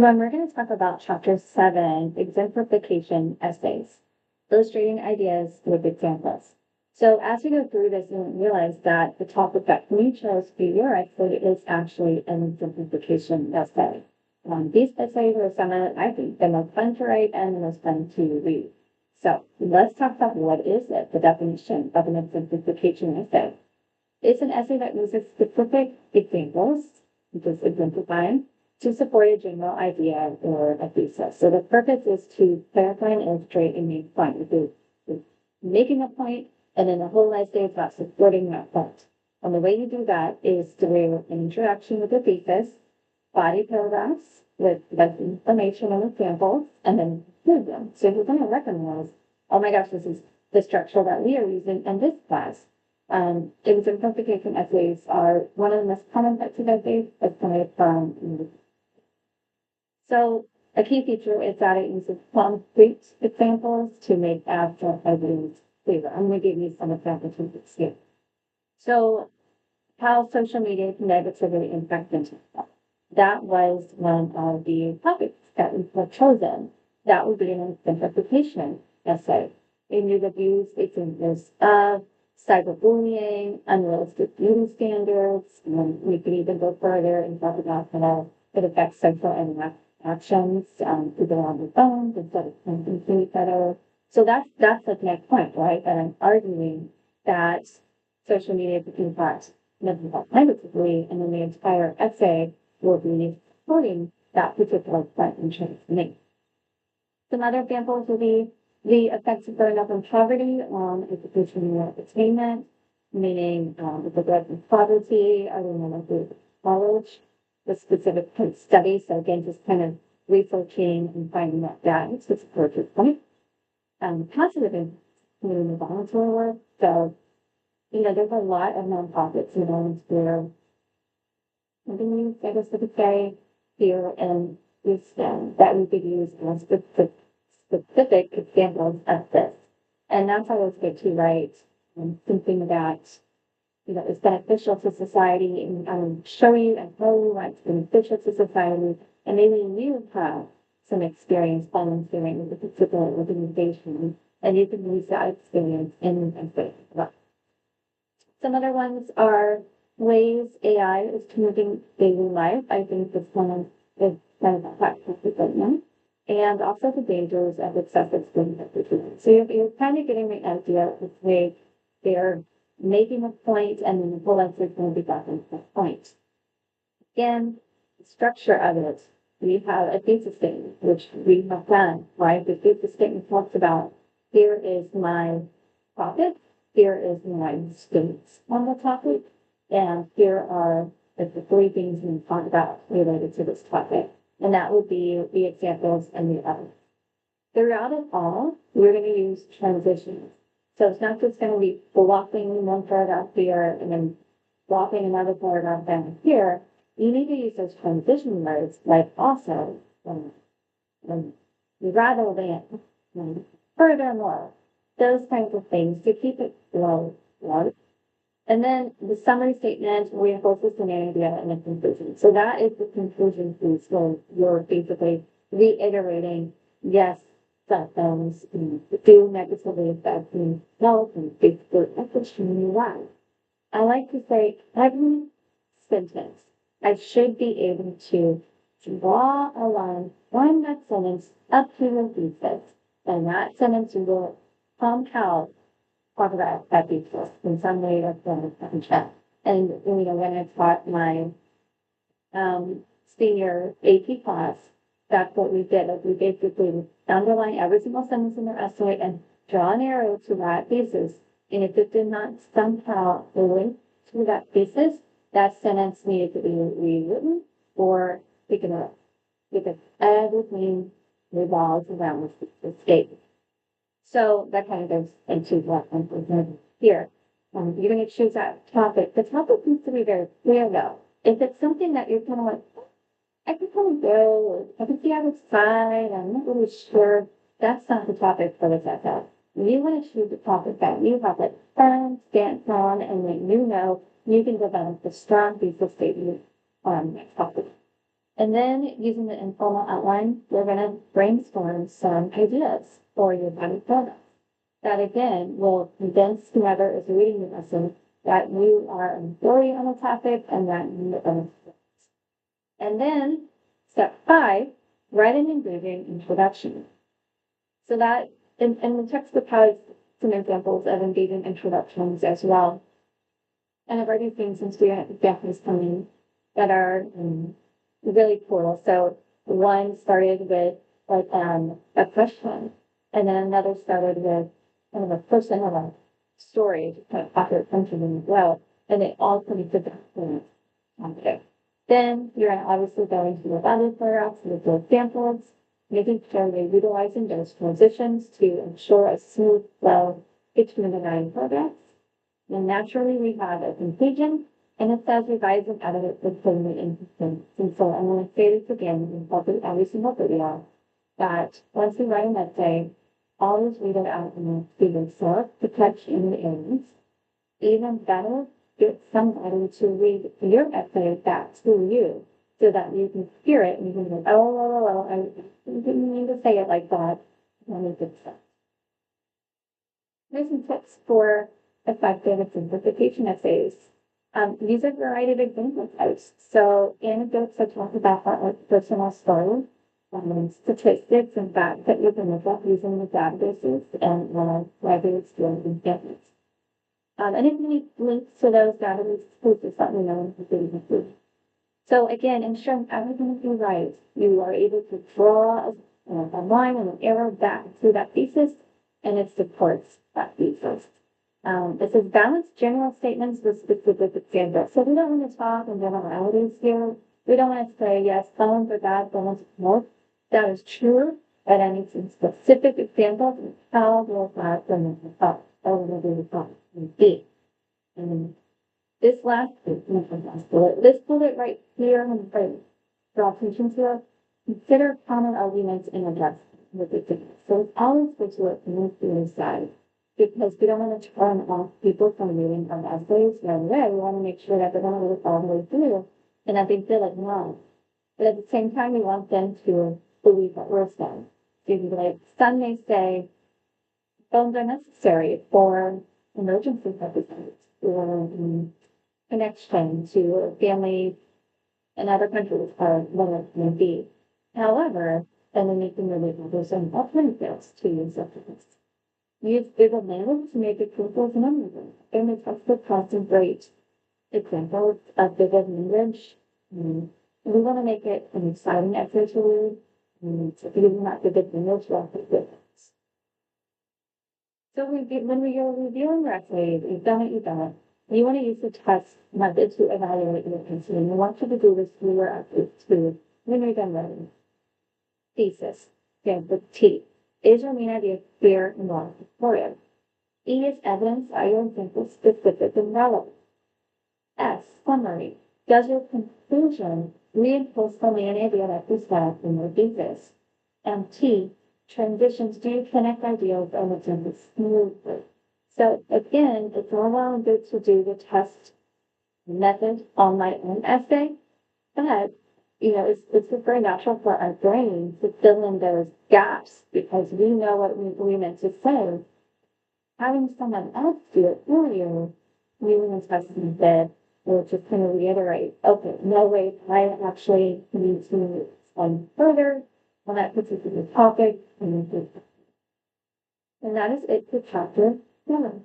When we're going to talk about chapter 7, exemplification essays, illustrating ideas with examples. So as we go through this, you'll realize that the topic that we chose for your essay is actually an exemplification essay. These essays are some of, I think, the most fun to write and the most fun to read. So let's talk about what is it, the definition of an exemplification essay. It's an essay that uses specific examples, which is exemplifying, to support a general idea or a thesis. So the purpose is to clarify and illustrate a main point. It's making a point, and then the whole essay is about supporting that point. And the way you do that is through an introduction with a thesis, body paragraphs with less information and examples, and then conclusion. So you're going to recognize, oh my gosh, this is the structure that we are using in this class. Exemplification essays are one of the most common types of essays that's coming from. So a key feature is that it uses concrete examples to make abstract ideas clearer. I'm going to give you some examples here. So how social media can negatively impact mental health. That was one of the topics that we have chosen. That would be an exemplification essay. It knew the views, examples of cyberbullying, unrealistic beauty standards, and we could even go further and talk about how it affects sexual interactions, people on their phones instead of connecting to each other. So that's the next point, right? And I'm arguing that social media can impact mental health negatively, and then the entire essay will be supporting that particular point in terms of me. Some other examples would be the effects of growing up in poverty on educational attainment, meaning with regard to poverty, I remember college, the specific study. So again, just kind of researching and finding that data to support your point. Positive in community volunteer work. So, there's a lot of nonprofits and volunteer companies, I guess I could say, here in Houston that we could use as specific examples of this. And that's always good to write something that, is beneficial to society and show you and tell you what's beneficial to society. And maybe you have some experience volunteering with a particular organization, and you can use that experience in essay. Some other ones are ways AI is changing daily life. I think this one is kind of a hot topic right now. And also the dangers of excessive screen time. So you're kind of getting the idea of way they're making a point, and then the whole answer is going to be back on that point. Again, the structure of it. We have a thesis statement, which we have done, right? The thesis statement talks about, here is my topic, here is my statements on the topic, and here are the three things we talk about related to this topic. And that would be the examples and the others. Throughout it all, we're going to use transitions. So it's not just going to be blocking one paragraph here and then blocking another paragraph down here. You need to use those transition words like also, rather than, furthermore, those kinds of things to keep it low. And then the summary statement reinforces an idea and a conclusion. So that is the conclusion piece where you're basically reiterating, yes, that things do negatively affect health and basically efficiency life. I like to say every sentence, I should be able to draw a line from that sentence up to the thesis. And that sentence will compound talk about that thesis in some way or form. And when I taught my senior AP class, that's what we did. We basically underline every single sentence in their essay and draw an arrow to that thesis. And if it did not somehow link to that thesis, that sentence needed to be rewritten or taken out, because everything revolves around the statement. So that kind of goes into what I'm presenting here. You're going to choose that topic. The topic needs to be very clear, though. If it's something that you're kind of like, I can kind of go, I can see how it's fine, I'm not really sure, that's not the topic for this essay. You want to choose a topic that you have a firm stance on, and that you know you can develop a strong thesis statement on that topic. And then using the informal outline, we're going to brainstorm some ideas for your body products that again will convince whoever is reading the lesson that you are an authority on the topic and that you are. And then step 5, write an engaging introduction. So that in the textbook has some examples of engaging introductions as well. And I've already seen some student examples coming that are really cool. So one started with like a question, and then another started with kind of a personal story to kind of pop your attention as well. And they all connected to the Then you're obviously going to the other paragraphs with the examples, making sure you're utilizing those transitions to ensure a smooth flow between the 9 paragraphs. And naturally, we have a conclusion, and it says revise and edit it with clearly inconsistent. And so I'm going to say this again in probably every single video, that once we write an essay, always read it out in a student's book to catch in the areas. Even better, get somebody to read your essay back to you so that you can hear it and you can go, oh, I didn't mean to say it like that. Let me fix that. Here's some tips for effective exemplification essays. Use a variety of example types. So anecdotes that talk about like personal stories, statistics and facts that you can look up using the databases and library experience and examples. And if you need links to those databases, please just let me know in the video. So again, ensuring everything is right, you are able to draw a line and an arrow back to that thesis, and it supports that thesis. It says balance general statements with specific examples. So we don't want to talk in generalities here. We don't want to say, yes, phones are bad, phones are more. That is true, but I need some specific examples of how will that from up over the top and B. And this last bullet, this bullet right here in the frame, draw attention to it. Consider common arguments in address with the So it's always good to look from the side, because we don't want to turn off people from reading our essays right away. We want to make sure that they're going to read all the way through and that they feel like no. But at the same time, we want them to believe what we're saying. Like some may say phones are necessary for emergency purposes or connection to a family in other countries or whatever it may be. However, then we need to really there's some alternatives to use of this. Use vivid language to make it simple and memorable. In the textbook content great examples of vivid language. We want to make it an exciting essay to read. If you're not vivid language, we'll have to. So when we are reviewing your essay, you've done it, you want to use the test method to evaluate your essay. And you want you to do this through your essay too when you're done writing. Thesis, again, with T. Is your main idea clear and well supported? E is evidence. Are your examples specific and relevant? S, summary. Does your conclusion reinforce the main idea that you set in your thesis? And T, transitions. Do you connect ideas and examples smoothly? So again, it's all well and good to do the test method on my own essay, but it's very natural for our brain to fill in those gaps because we know what we meant to say. Having someone else do it for you, really interesting that will just kind of reiterate, okay, no way, I actually need to explain further on that particular topic. And that is it for chapter 7.